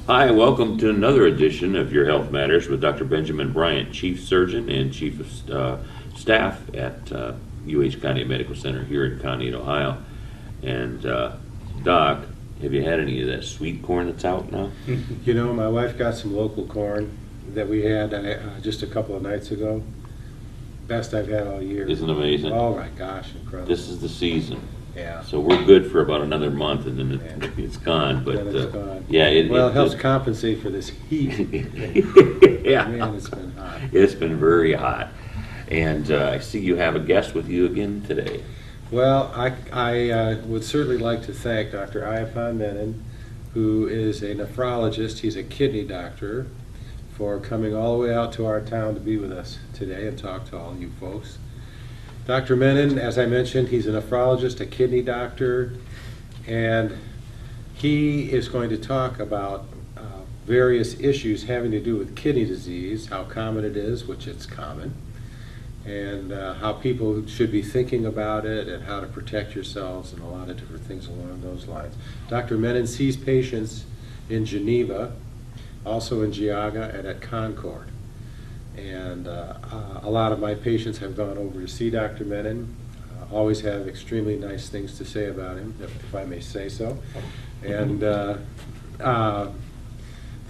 Hi, welcome to another edition of Your Health Matters with Dr. Benjamin Bryant, Chief Surgeon and Chief of Staff at Conneaut Medical Center here in Conneaut, Ohio. And Doc, have you had any of that sweet corn that's out now? You know, my wife got some local corn that we had just a couple of nights ago. Best I've had all year. Isn't it amazing? Oh my gosh, incredible. This is the season. Yeah. So we're good for about another month and then it's gone. But Then it's gone. yeah, it helps compensate for this heat. Yeah. Man, it's been hot. It's been very hot. And I see you have a guest with you again today. Well, I would certainly like to thank Dr. Aiyappan Menon, who is a nephrologist. He's a kidney doctor, for coming all the way out to our town to be with us today and talk to all you folks. Dr. Menon, as I mentioned, he's a nephrologist, a kidney doctor, and he is going to talk about various issues having to do with kidney disease, how common it is, which it's common, and how people should be thinking about it and how to protect yourselves and a lot of different things along those lines. Dr. Menon sees patients in Geneva, also in Geauga, and at Concord. And a lot of my patients have gone over to see Dr. Menon, always have extremely nice things to say about him, if I may say so. And the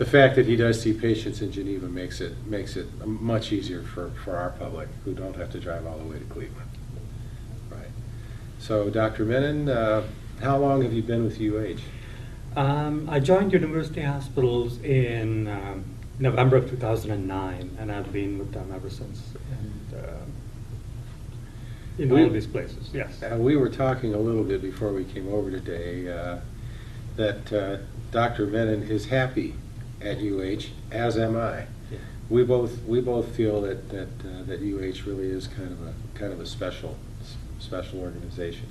fact that he does see patients in Geneva makes it much easier for our public who don't have to drive all the way to Cleveland. Right. So Dr. Menon, how long have you been with UH? I joined University Hospitals in November of 2009, and I've been with them ever since. And in all these places, yes. We were talking a little bit before we came over today that Dr. Menon is happy at UH, as am I. Yeah. We both feel that UH really is kind of a special organization.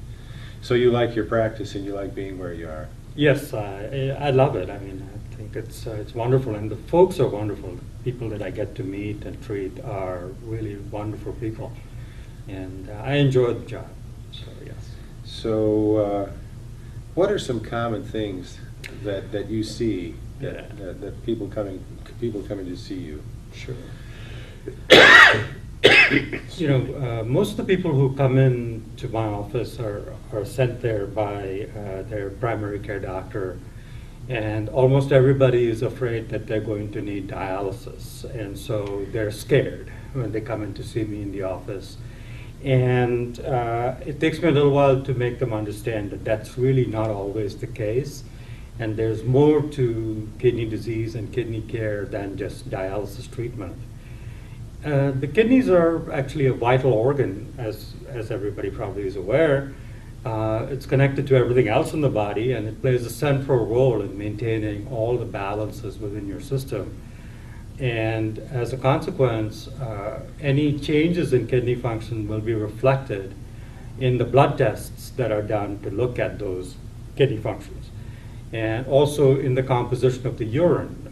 So you like your practice and you like being where you are. Yes, I love it. I mean, I think it's wonderful, and the folks are wonderful. The people that I get to meet and treat are really wonderful people, and I enjoy the job. So yes. So, what are some common things that you see that people coming to see you? Sure. You know, most of the people who come in to my office are sent there by their primary care doctor, and almost everybody is afraid that they're going to need dialysis, and so they're scared when they come in to see me in the office. And it takes me a little while to make them understand that that's really not always the case, and there's more to kidney disease and kidney care than just dialysis treatment. The kidneys are actually a vital organ, as everybody probably is aware. It's connected to everything else in the body, and it plays a central role in maintaining all the balances within your system. And as a consequence, any changes in kidney function will be reflected in the blood tests that are done to look at those kidney functions, and also in the composition of the urine.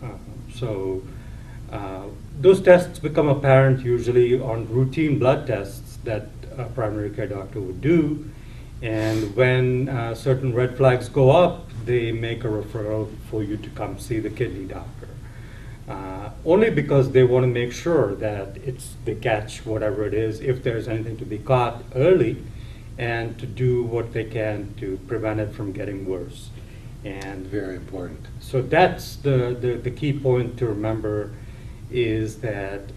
Those tests become apparent usually on routine blood tests that a primary care doctor would do, and when certain red flags go up, they make a referral for you to come see the kidney doctor. Only because they want to make sure that they catch whatever it is, if there's anything to be caught early, and to do what they can to prevent it from getting worse. And very important. So that's the key point to remember, is that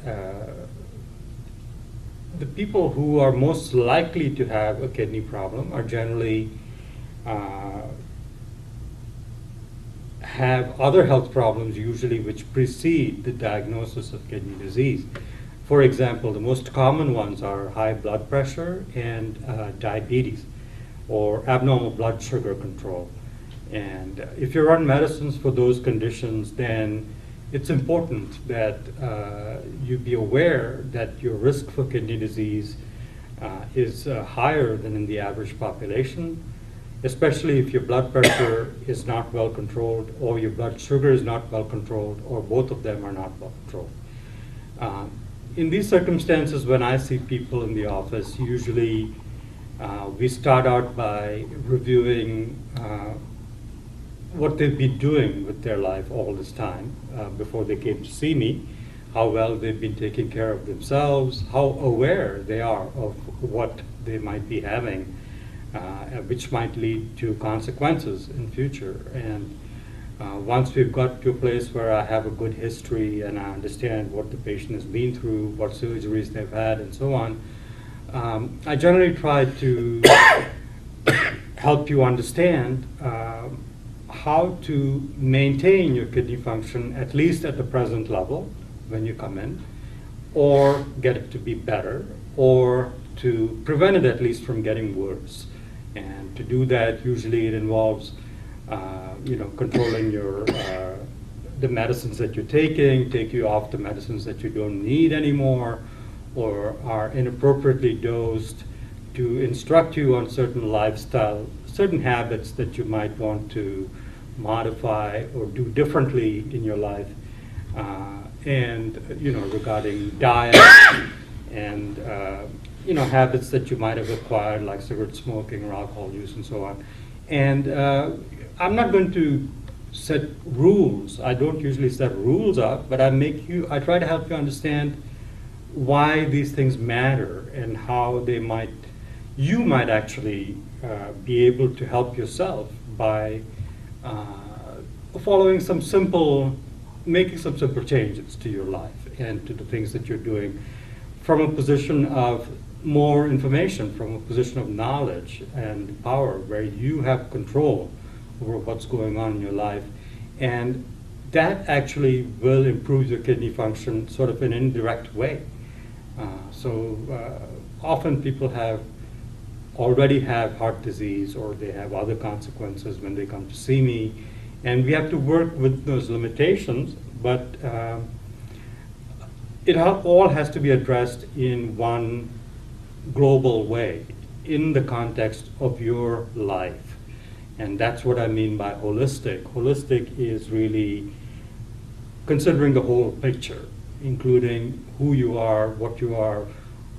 the people who are most likely to have a kidney problem are generally have other health problems usually which precede the diagnosis of kidney disease. For example, the most common ones are high blood pressure and diabetes, or abnormal blood sugar control. And if you're on medicines for those conditions, then it's important that you be aware that your risk for kidney disease is higher than in the average population, especially if your blood pressure is not well controlled, or your blood sugar is not well controlled, or both of them are not well controlled. In these circumstances, when I see people in the office, usually we start out by reviewing what they've been doing with their life all this time before they came to see me, how well they've been taking care of themselves, how aware they are of what they might be having, which might lead to consequences in future. And once we've got to a place where I have a good history and I understand what the patient has been through, what surgeries they've had, and so on, I generally try to help you understand how to maintain your kidney function, at least at the present level when you come in, or get it to be better, or to prevent it at least from getting worse. And to do that, usually it involves controlling your the medicines that you're taking, take you off the medicines that you don't need anymore or are inappropriately dosed, to instruct you on certain lifestyle, certain habits that you might want to modify or do differently in your life, and regarding diet and habits that you might have acquired, like cigarette smoking or alcohol use and so on. And I'm not going to set rules. I don't usually set rules up, but I try to help you understand why these things matter and how you might actually be able to help yourself by making some simple changes to your life and to the things that you're doing from a position of more information, from a position of knowledge and power, where you have control over what's going on in your life. And that actually will improve your kidney function sort of in an indirect way. Often people already have heart disease, or they have other consequences when they come to see me, and we have to work with those limitations, but it all has to be addressed in one global way, in the context of your life. And that's what I mean by holistic. Holistic is really considering the whole picture, including who you are, what you are,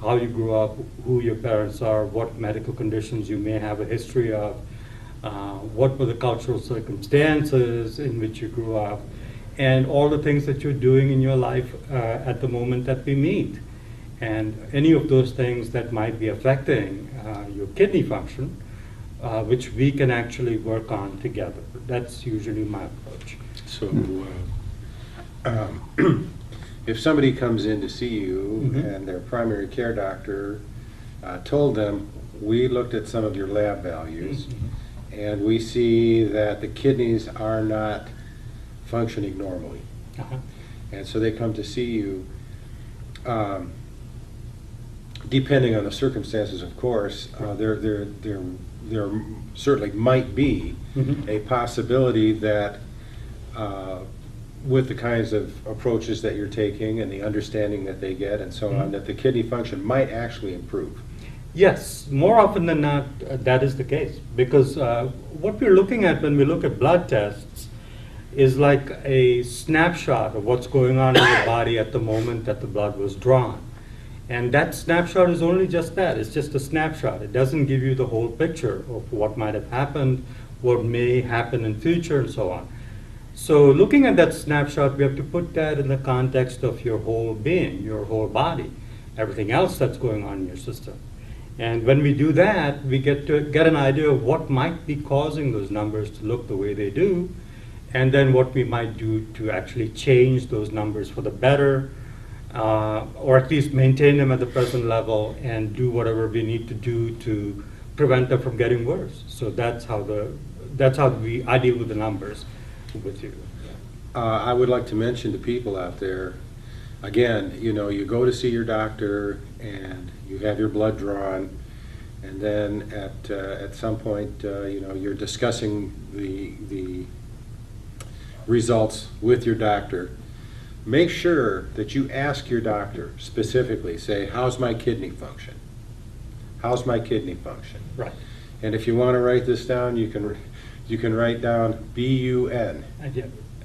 how you grew up, who your parents are, what medical conditions you may have a history of, what were the cultural circumstances in which you grew up, and all the things that you're doing in your life at the moment that we meet. And any of those things that might be affecting your kidney function, which we can actually work on together. That's usually my approach. So if somebody comes in to see you and their primary care doctor told them, we looked at some of your lab values and we see that the kidneys are not functioning normally. And so they come to see you, depending on the circumstances, of course, there certainly might be a possibility that with the kinds of approaches that you're taking and the understanding that they get and so on, that the kidney function might actually improve. Yes, more often than not, that is the case. Because what we're looking at when we look at blood tests is like a snapshot of what's going on in your body at the moment that the blood was drawn. And that snapshot is only just that. It's just a snapshot. It doesn't give you the whole picture of what might have happened, what may happen in future, and so on. So looking at that snapshot, we have to put that in the context of your whole being, your whole body, everything else that's going on in your system. And when we do that, we get an idea of what might be causing those numbers to look the way they do, and then what we might do to actually change those numbers for the better, or at least maintain them at the present level and do whatever we need to do to prevent them from getting worse. So that's how I deal with the numbers with you. I would like to mention to people out there, again, you go to see your doctor and you have your blood drawn, and then at some point, you're discussing the results with your doctor. Make sure that you ask your doctor specifically, say, how's my kidney function? How's my kidney function? Right. And if you want to write this down, you can write down BUN.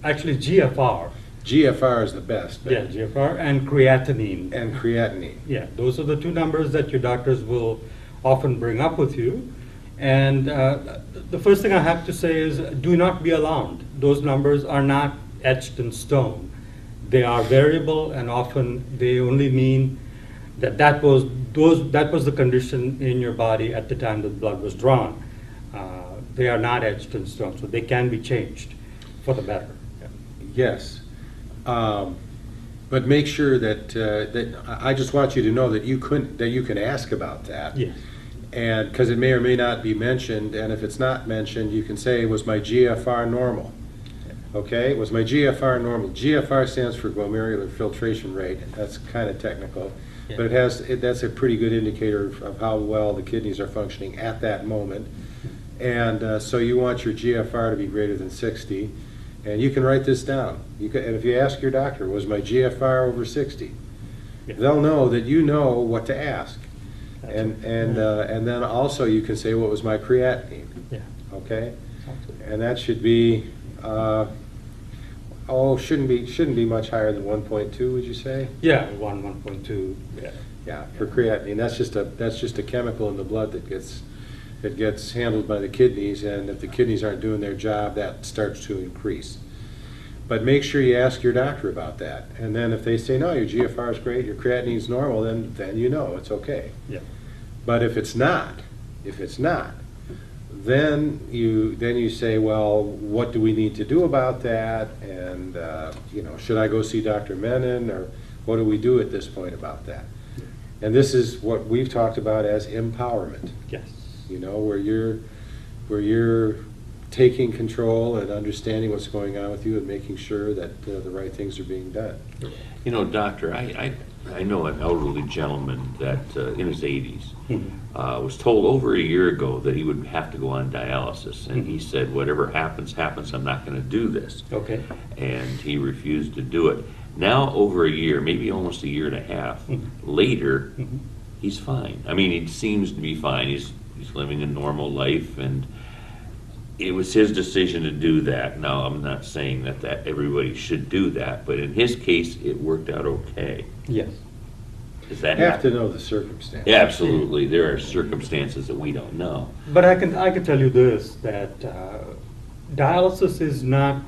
Actually, GFR. GFR is the best. Yeah, GFR and creatinine. And creatinine. Yeah, those are the two numbers that your doctors will often bring up with you. And the first thing I have to say is do not be alarmed. Those numbers are not etched in stone. They are variable, and often they only mean that that was the condition in your body at the time the blood was drawn. They are not etched in stone, so they can be changed for the better. Yes. But make sure that I just want you to know that you can ask about that. Yes. And because it may or may not be mentioned, and if it's not mentioned, you can say, was my GFR normal? Okay, was my GFR normal? GFR stands for glomerular filtration rate. That's kind of technical, Yeah. but that's a pretty good indicator of how well the kidneys are functioning at that moment. And so you want your GFR to be greater than 60, and you can write this down. And if you ask your doctor, was my GFR over 60? Yeah. They'll know that you know what to ask. That's And right. and then also you can say, what was my creatinine? Yeah. Okay, Absolutely. and that should be shouldn't be much higher than 1.2, would you say? Yeah, 1.2. Yeah. Yeah, for creatinine. That's just a chemical in the blood that gets handled by the kidneys, and if the kidneys aren't doing their job, that starts to increase. But make sure you ask your doctor about that. And then if they say, no, your GFR is great, your creatinine is normal, then you know it's okay. Yeah. But if it's not, then you say, well, what do we need to do about that? And should I go see Dr. Menon, or what do we do at this point about that? And this is what we've talked about as empowerment. Yes. Where you're taking control and understanding what's going on with you and making sure that the right things are being done. Doctor, I know an elderly gentleman that in his 80s Mhm. was told over a year ago that he would have to go on dialysis, and he said, whatever happens, I'm not going to do this. Okay. And he refused to do it. Now, over a year, maybe almost a year and a half Mhm. later, Mhm. he's fine. I mean, he seems to be fine. He's living a normal life, and it was his decision to do that. Now, I'm not saying that everybody should do that, but in his case, it worked out okay. Yes. Does that You have to happen? know the circumstances. Yeah, absolutely. There are circumstances that we don't know. But I can tell you this, that dialysis is not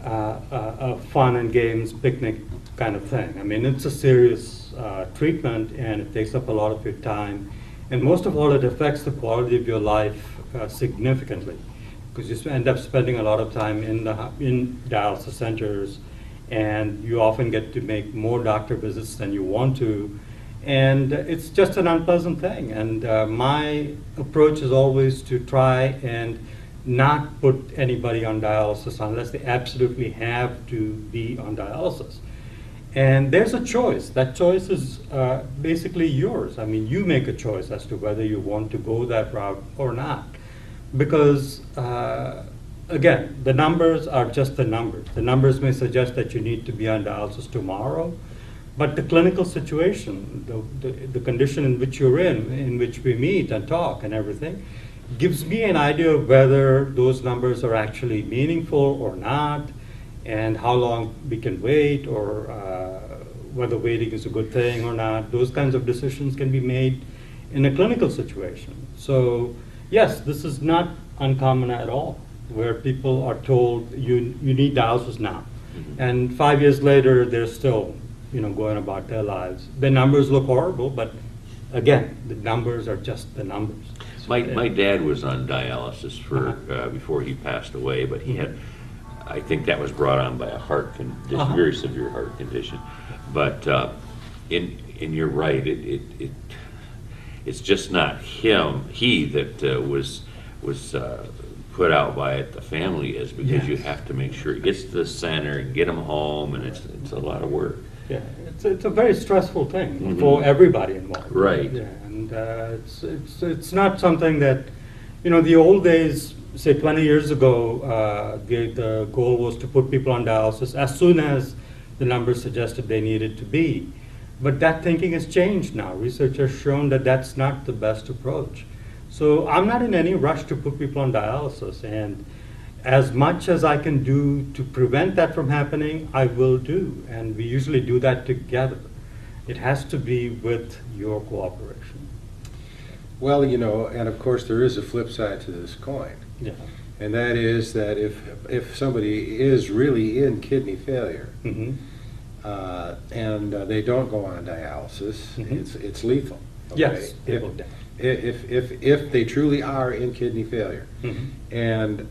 a fun and games picnic kind of thing. I mean, it's a serious treatment, and it takes up a lot of your time. And most of all, it affects the quality of your life significantly, because you end up spending a lot of time in dialysis centers, and you often get to make more doctor visits than you want to, and it's just an unpleasant thing. And my approach is always to try and not put anybody on dialysis unless they absolutely have to be on dialysis. And there's a choice. That choice is basically yours. I mean, you make a choice as to whether you want to go that route or not. Because, again, the numbers are just the numbers. The numbers may suggest that you need to be on dialysis tomorrow, but the clinical situation, the condition in which you're in which we meet and talk and everything, gives me an idea of whether those numbers are actually meaningful or not, and how long we can wait, or whether waiting is a good thing or not. Those kinds of decisions can be made in a clinical situation. So yes, this is not uncommon at all, where people are told you need dialysis now. Mm-hmm. And 5 years later, they're still going about their lives. The numbers look horrible, but again, the numbers are just the numbers. My dad was on dialysis for before he passed away, but he had, I think that was brought on by a heart condition, very severe heart condition. But and you're right, it's just not he that was put out by it. The family is, because you Yes. have to make sure it gets to the center and get them home, and it's a lot of work. Yeah, it's a very stressful thing Mhm. for everybody involved. Right. Yeah, and it's not something that, the old days, say 20 years ago, the goal was to put people on dialysis as soon as the numbers suggested they needed to be. But that thinking has changed now. Research has shown that that's not the best approach. So I'm not in any rush to put people on dialysis, and as much as I can do to prevent that from happening, I will do, and we usually do that together. It has to be with your cooperation. Well, and of course there is a flip side to this coin. Yeah. And that is that if somebody is really in kidney failure, Mm-hmm. and they don't go on dialysis, Mhm. it's lethal. Okay? Yes, people die. If they truly are in kidney failure. Mhm. And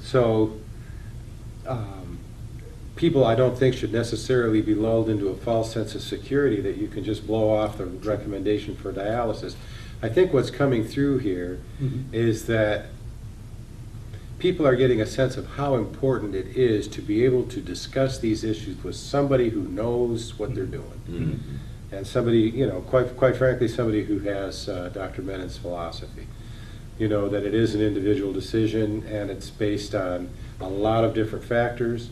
so people, I don't think, should necessarily be lulled into a false sense of security that you can just blow off the recommendation for dialysis. I think what's coming through here Mhm. is that people are getting a sense of how important it is to be able to discuss these issues with somebody who knows what they're doing. Mhm. And somebody, quite frankly, somebody who has Dr. Menon's philosophy. That it is an individual decision and it's based on a lot of different factors.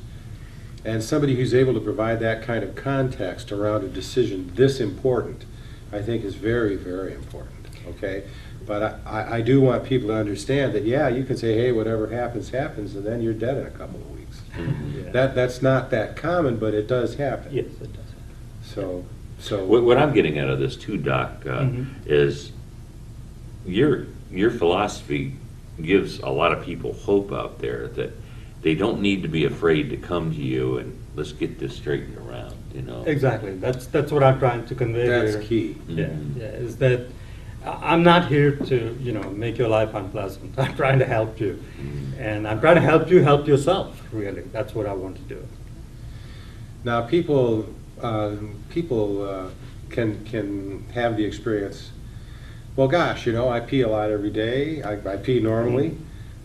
And somebody who's able to provide that kind of context around a decision this important, I think is very, very important, okay? But I do want people to understand that, yeah, you can say, hey, whatever happens, happens, and then you're dead in a couple of weeks. Mhm. Yeah. That's not that common, but it does happen. Yes, it does. So What I'm getting out of this too, Doc, Mhm. is your philosophy gives a lot of people hope out there that they don't need to be afraid to come to you and let's get this straightened around, Exactly. That's what I'm trying to convey that's here. key. Yeah, Mhm. yeah, is that I'm not here to, make your life unpleasant. I'm trying to help you. Mhm. And I'm trying to help you help yourself, really. That's what I want to do. Now, people can have the experience. Well, gosh, I pee a lot every day. I pee normally.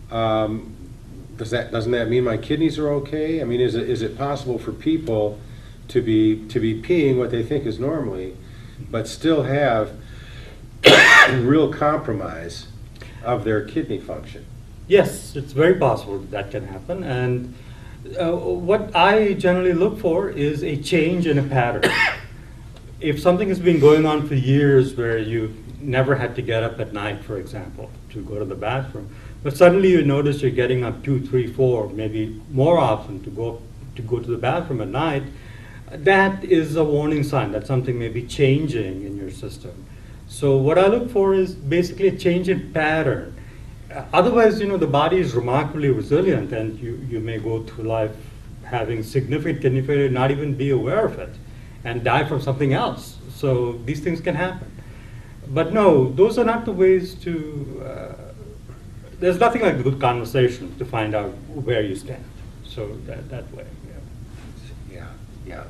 Doesn't that mean my kidneys are okay? I mean, is it possible for people to be peeing what they think is normally, but still have real compromise of their kidney function? Yes, it's very possible that can happen. And what I generally look for is a change in a pattern. If something has been going on for years where you've never had to get up at night, for example, to go to the bathroom, but suddenly you notice you're getting up 2, 3, 4, maybe more often to go to the bathroom at night, that is a warning sign that something may be changing in your system. So what I look for is basically a change in pattern. Otherwise, the body is remarkably resilient, and you may go through life having significant kidney failure, not even be aware of it, and die from something else. So these things can happen. But no, those are not the ways to, there's nothing like a good conversation to find out where you stand. So that way, yeah. Yeah.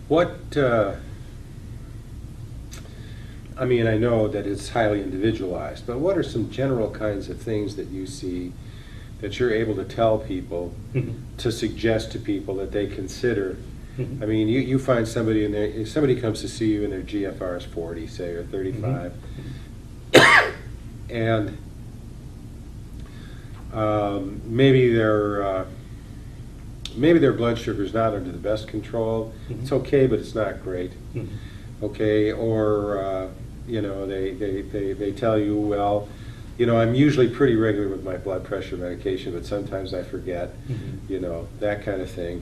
What, I know that it's highly individualized, but what are some general kinds of things that you see that you're able to tell people, Mhm. to suggest to people that they consider? Mhm. You find somebody if somebody comes to see you and their GFR is 40, say, or 35, and maybe their blood sugar is not under the best control. Mhm. It's okay, but it's not great. Mhm. Okay, or they tell you, well, I'm usually pretty regular with my blood pressure medication, but sometimes I forget. Mhm. That kind of thing.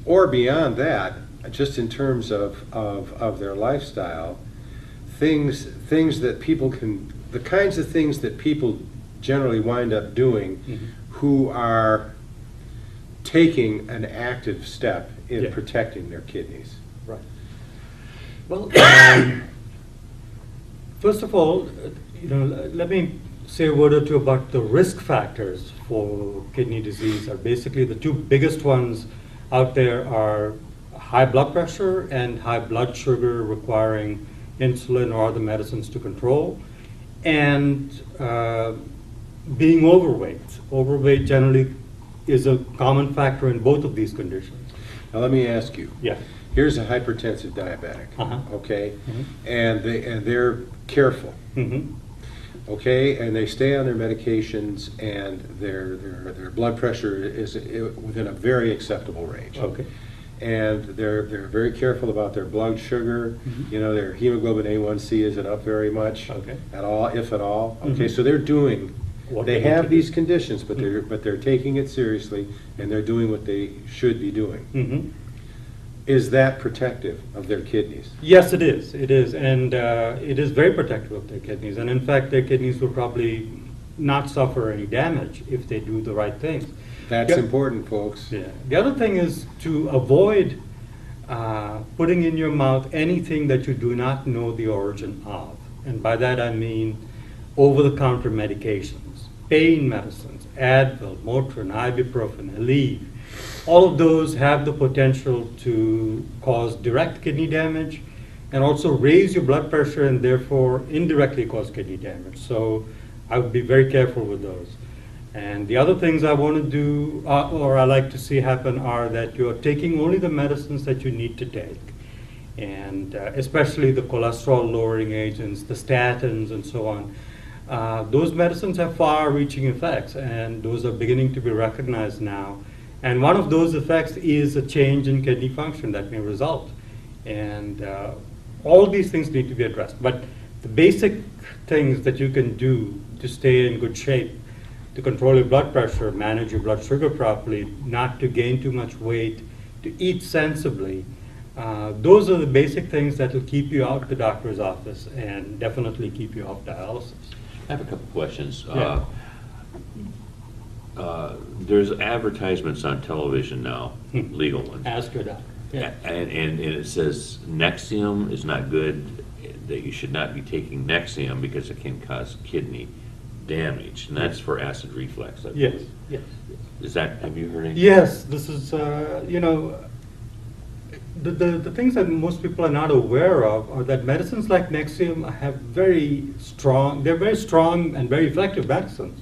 Or beyond that, just in terms of their lifestyle, things that people can, the kinds of things that people generally wind up doing Mhm. who are taking an active step in Yeah. protecting their kidneys. Right. Well, first of all, let me say a word or two about the risk factors for kidney disease. Are basically the two biggest ones out there are high blood pressure and high blood sugar requiring insulin or other medicines to control, and being overweight. Overweight generally is a common factor in both of these conditions. Now let me ask you. Yeah. Here's a hypertensive diabetic, Uh-huh. okay, Mhm. and they're careful, Mm-hmm. okay, and they stay on their medications, and their blood pressure is within a very acceptable range. Okay. And they're very careful about their blood sugar. Mhm. Their hemoglobin A1C isn't up very much Okay. at all, if at all. Okay, Mhm. so they're doing. What They they need have to these do. conditions, but they're taking it seriously, and they're doing what they should be doing. Mm-hmm. Is that protective of their kidneys? Yes, it is. It is, and it is very protective of their kidneys. And in fact, their kidneys will probably not suffer any damage if they do the right things. That's Yeah. important, folks. Yeah. The other thing is to avoid putting in your mouth anything that you do not know the origin of. And by that I mean over-the-counter medications, pain medicines, Advil, Motrin, ibuprofen, Aleve. All of those have the potential to cause direct kidney damage and also raise your blood pressure and therefore indirectly cause kidney damage. So I would be very careful with those. And the other things I want to do, or I like to see happen, are that you're taking only the medicines that you need to take. And especially the cholesterol-lowering agents, the statins, and so on. Those medicines have far-reaching effects, and those are beginning to be recognized now. And one of those effects is a change in kidney function that may result. And all these things need to be addressed. But the basic things that you can do to stay in good shape, to control your blood pressure, manage your blood sugar properly, not to gain too much weight, to eat sensibly, those are the basic things that will keep you out of the doctor's office and definitely keep you off dialysis. I have a couple questions. Yeah. There's advertisements on television now, legal ones. Ask your doctor. Yeah. And it says Nexium is not good, that you should not be taking Nexium because it can cause kidney damage, and that's for acid reflux. I Yes, believe. yes. Is that, have you heard anything? Yes, this is, you know, the things that most people are not aware of are that medicines like Nexium have they're very strong and very effective medicines,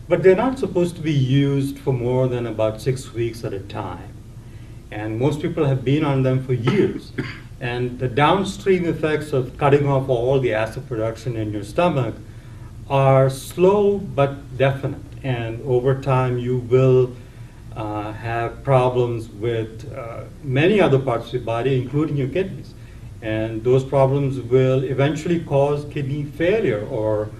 but they're not supposed to be used for more than about 6 weeks at a time. And most people have been on them for years. And the downstream effects of cutting off all the acid production in your stomach are slow but definite. And over time, you will have problems with many other parts of your body, including your kidneys. And those problems will eventually cause kidney failure or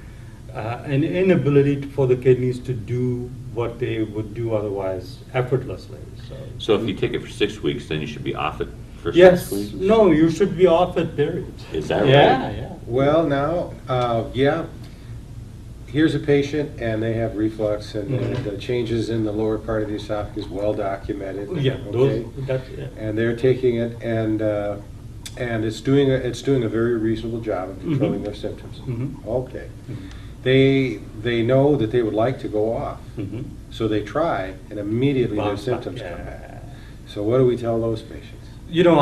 an inability for the kidneys to do what they would do otherwise effortlessly. So if you take it for 6 weeks, then you should be off it for Yes, 6 weeks? no, you should be off it, period. Is that right? Yeah, yeah. Well, now, yeah, here's a patient and they have reflux and the changes in the lower part of the esophagus, well documented. Yeah, okay? yeah. And they're taking it and it's doing a very reasonable job of controlling their symptoms. Okay. They know that they would like to go off, so they try, and immediately their symptoms come back. So what do we tell those patients? You know,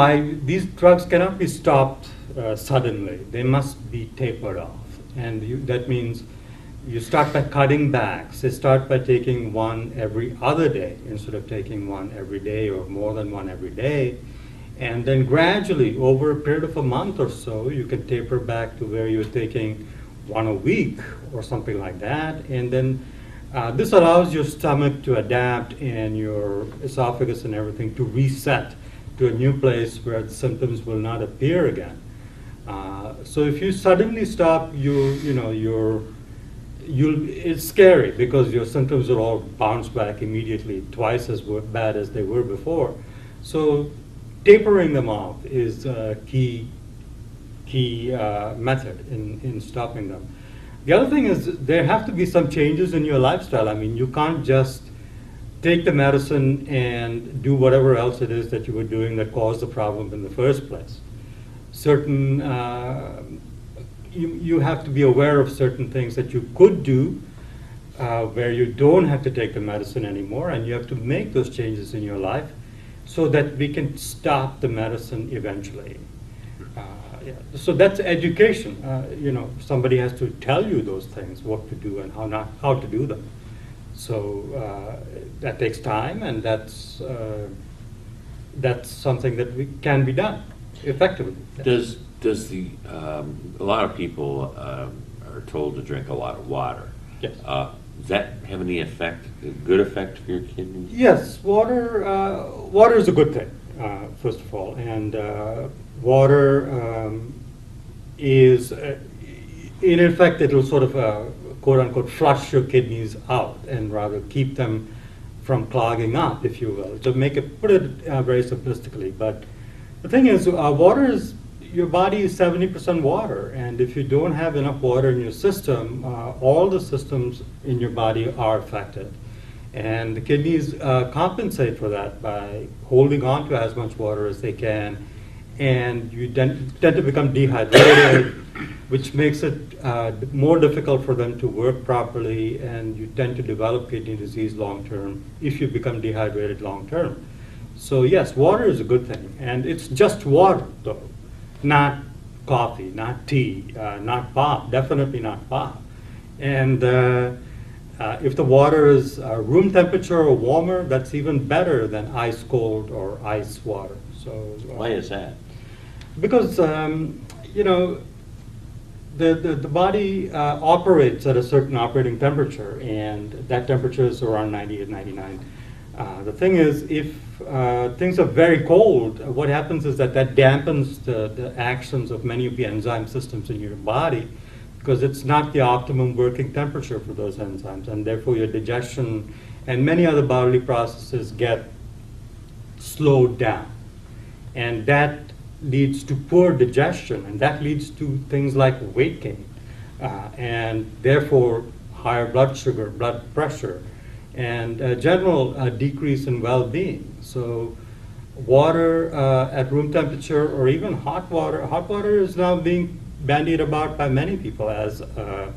these drugs cannot be stopped suddenly. They must be tapered off, and that means you start by cutting back. So start by taking one every other day instead of taking one every day or more than one every day. And then gradually, over a period of a month or so, you can taper back to where you're taking one a week or something like that. And then this allows your stomach to adapt and your esophagus and everything to reset to a new place where the symptoms will not appear again. So if you suddenly stop, it's scary because your symptoms will all bounce back immediately, twice as bad as they were before. So tapering them off is a key method in stopping them. The other thing is there have to be some changes in your lifestyle. I mean, you can't just take the medicine and do whatever else it is that you were doing that caused the problem in the first place. You have to be aware of certain things that you could do where you don't have to take the medicine anymore, and you have to make those changes in your life so that we can stop the medicine eventually. So that's education. Somebody has to tell you those things, what to do and how to do them. So that takes time, and that's something that can be done effectively. Does a lot of people are told to drink a lot of water? Yes. Does that have any effect, a good effect for your kidneys? Yes, water is a good thing, first of all, and water is, in effect, it will sort of, quote unquote, flush your kidneys out and rather keep them from clogging up, if you will, to put it very simplistically. But The thing is, water is, your body is 70% water, and if you don't have enough water in your system, all the systems in your body are affected. And the kidneys compensate for that by holding on to as much water as they can, and you tend to become dehydrated, which makes it more difficult for them to work properly, and you tend to develop kidney disease long term if you become dehydrated long term. So yes, water is a good thing, and it's just water though, not coffee, not tea, not pop, definitely not pop. And if the water is room temperature or warmer, that's even better than ice cold or ice water. So Why is that? because you know, the body operates at a certain operating temperature, and that temperature is around 98, 99. The thing is, if things are very cold, what happens is that dampens the actions of many of the enzyme systems in your body, because it's not the optimum working temperature for those enzymes, and therefore your digestion and many other bodily processes get slowed down. And that leads to poor digestion, and that leads to things like weight gain, and therefore higher blood sugar, blood pressure, and general decrease in well-being. So water at room temperature, or even hot water is now being bandied about by many people as a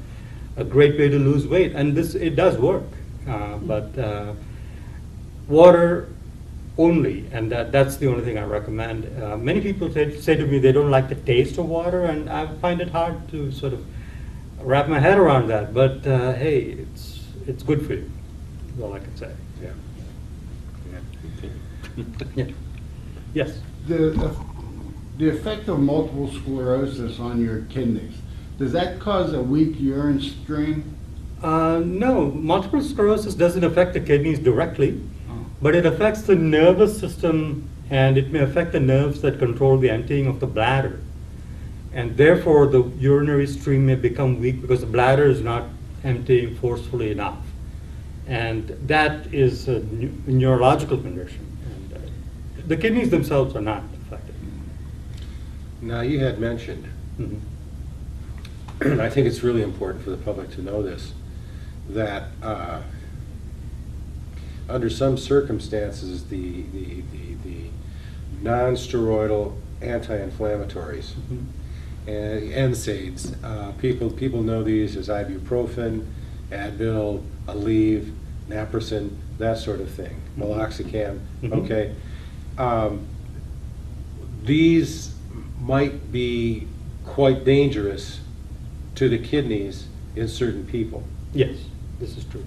great way to lose weight, and it does work. But water only, and that's the only thing I recommend. Many people say to me they don't like the taste of water, and I find it hard to sort of wrap my head around that. But hey, it's good for you. That's all I can say. Yeah. Yeah. Yes. The effect of multiple sclerosis on your kidneys, does that cause a weak urine stream? No, multiple sclerosis doesn't affect the kidneys directly, but it affects the nervous system, and it may affect the nerves that control the emptying of the bladder. And therefore, the urinary stream may become weak because the bladder is not emptying forcefully enough. And that is a neurological condition. And the kidneys themselves are not affected. Now, you had mentioned, Mhm. and I think it's really important for the public to know this, that under some circumstances, the non-steroidal anti-inflammatories and NSAIDs, people know these as ibuprofen, Advil, Aleve, naproxen, that sort of thing, meloxicam. Okay, these might be quite dangerous to the kidneys in certain people. Yes, this is true.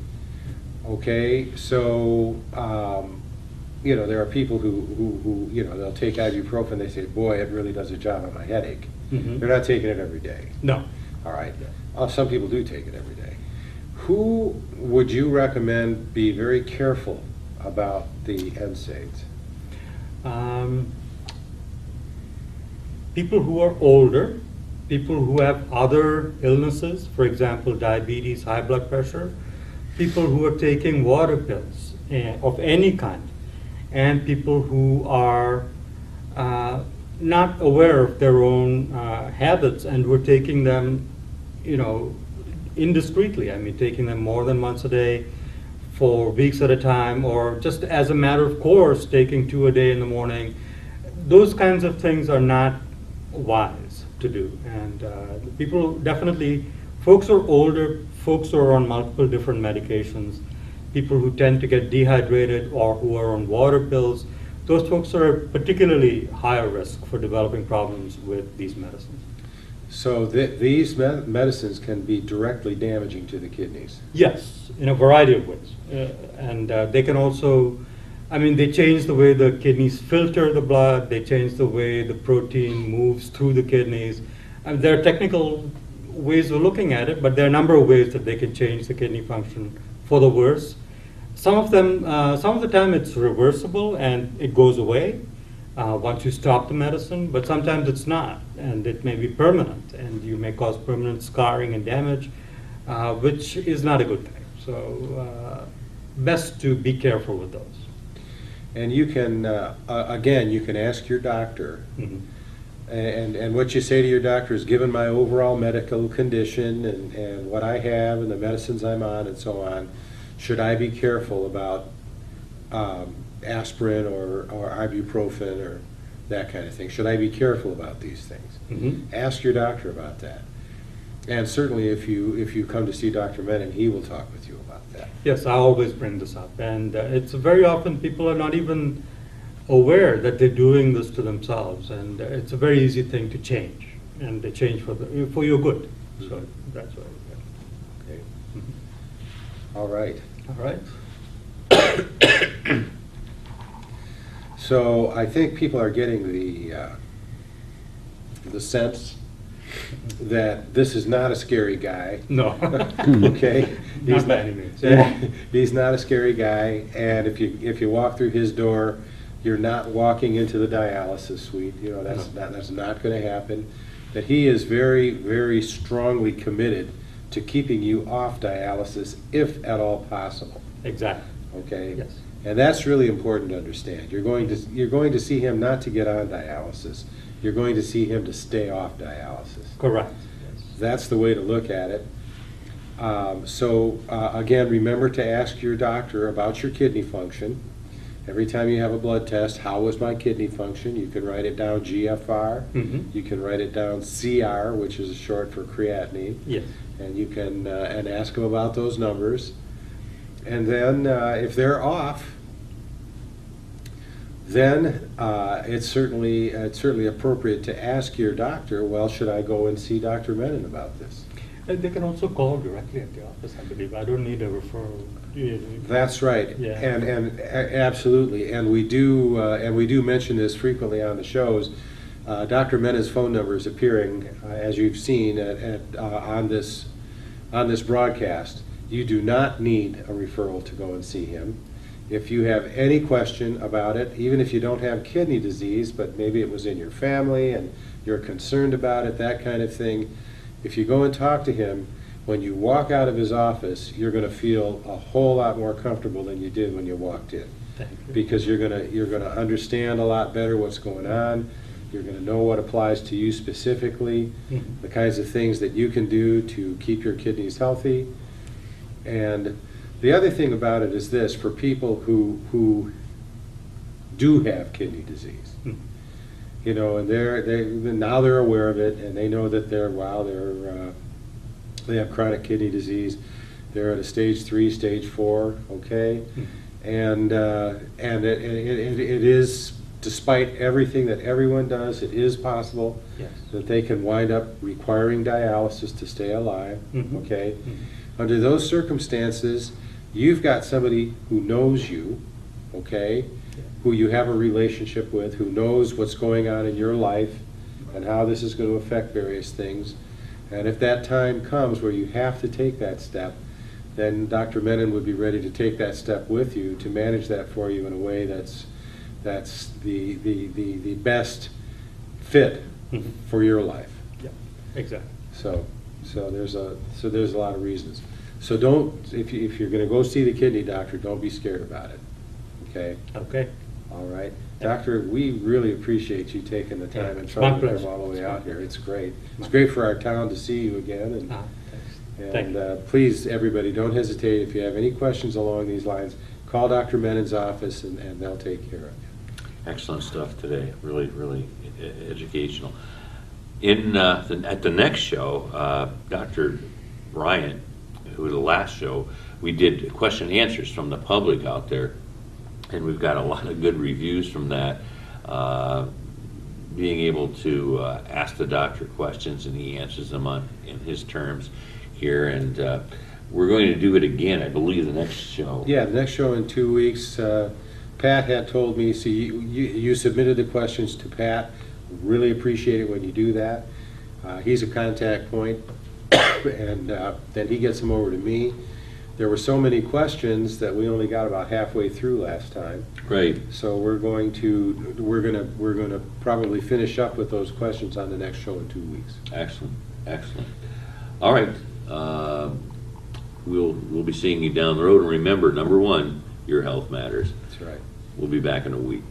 Okay, so you know, there are people who you know, they'll take ibuprofen. They say, "Boy, it really does a job on my headache." Mhm. They're not taking it every day. No. All right. Some people do take it every day. Who would you recommend be very careful about the NSAIDs? People who are older, people who have other illnesses, for example, diabetes, high blood pressure, people who are taking water pills of any kind, and people who are not aware of their own habits and who are taking them, you know, indiscreetly. I mean, taking them more than once a day for weeks at a time, or just as a matter of course, taking 2 a day in the morning. Those kinds of things are not wise to do. And people definitely, folks who are older, folks who are on multiple different medications, people who tend to get dehydrated or who are on water pills, those folks are particularly higher risk for developing problems with these medicines. So these medicines can be directly damaging to the kidneys. Yes, in a variety of ways. And they can also, I mean, they change the way the kidneys filter the blood, they change the way the protein moves through the kidneys. And there are technical ways of looking at it, but there are a number of ways that they can change the kidney function for the worse. Some of the time it's reversible and it goes away once you stop the medicine, but sometimes it's not, and it may be permanent, and you may cause permanent scarring and damage, which is not a good thing. So best to be careful with those. And you can, again, you can ask your doctor, Mhm. and what you say to your doctor is, given my overall medical condition and what I have and the medicines I'm on and so on, should I be careful about aspirin or ibuprofen or that kind of thing? Should I be careful about these things? Mhm. Ask your doctor about that. And certainly if you come to see Dr. Menon, he will talk with you about that. Yes, I always bring this up, and it's very often people are not even aware that they're doing this to themselves, and it's a very easy thing to change, and they change for your good. So that's why. Okay. Mhm. All right. All right. So I think people are getting the sense that this is not a scary guy. No. Okay? Not by any means. He's not a scary guy, and if you walk through his door, you're not walking into the dialysis suite. You know, that's not going to happen. That he is very, very strongly committed to keeping you off dialysis, if at all possible. Exactly. Okay? Yes. And that's really important to understand. You're going to see him not to get on dialysis. You're going to see him to stay off dialysis. Correct. Yes. That's the way to look at it. Again, remember to ask your doctor about your kidney function. Every time you have a blood test, how was my kidney function? You can write it down GFR. Mhm. You can write it down CR, which is short for creatinine. Yes. And you can and ask them about those numbers. And then if they're off, then it's certainly appropriate to ask your doctor, well, should I go and see Dr. Menon about this? They can also call directly at the office, I believe. I don't need a referral. That's right. Yeah. And absolutely. And we do mention this frequently on the shows. Dr. Menon's phone number is appearing, as you've seen, on this broadcast. You do not need a referral to go and see him. If you have any question about it, even if you don't have kidney disease, but maybe it was in your family and you're concerned about it, that kind of thing, if you go and talk to him, when you walk out of his office, you're going to feel a whole lot more comfortable than you did when you walked in. Thank you. Because you're going to understand a lot better what's going on. You're going to know what applies to you specifically, Mhm. the kinds of things that you can do to keep your kidneys healthy. And the other thing about it is this: for people who do have kidney disease, Mhm. you know, and now they're aware of it, and they know that they have chronic kidney disease. They're at a stage 3, stage 4, okay, and it is, despite everything that everyone does, it is possible Yes. that they can wind up requiring dialysis to stay alive, Mhm. okay. Mhm. Under those circumstances, you've got somebody who knows you, okay, who you have a relationship with, who knows what's going on in your life and how this is going to affect various things. And if that time comes where you have to take that step, then Dr. Menon would be ready to take that step with you to manage that for you in a way that's the best fit Mhm. for your life. Yeah, exactly. So there's a lot of reasons. So don't, if you're going to go see the kidney doctor, don't be scared about it. Okay? Okay. All right. Doctor, we really appreciate you taking the time Yeah, and it's trouble my to come pleasure. all the way It's out my here. It's great. It's My- great for our town to see you again. And Thanks. Thank you. please, everybody, don't hesitate. If you have any questions along these lines, call Dr. Menon's office and they'll take care of you. Excellent stuff today. Really, really educational. At the next show, Dr. Bryant, who was the last show, we did question and answers from the public out there, and we've got a lot of good reviews from that. Being able to ask the doctor questions and he answers them in his terms here, and we're going to do it again, I believe, the next show. Yeah, the next show in 2 weeks. Pat had told me, so you submitted the questions to Pat. Really appreciate it when you do that. He's a contact point, and then he gets them over to me. There were so many questions that we only got about halfway through last time. Right. So we're going to probably finish up with those questions on the next show in 2 weeks. Excellent. Excellent. All right. We'll be seeing you down the road, and remember, number one, your health matters. That's right. We'll be back in a week.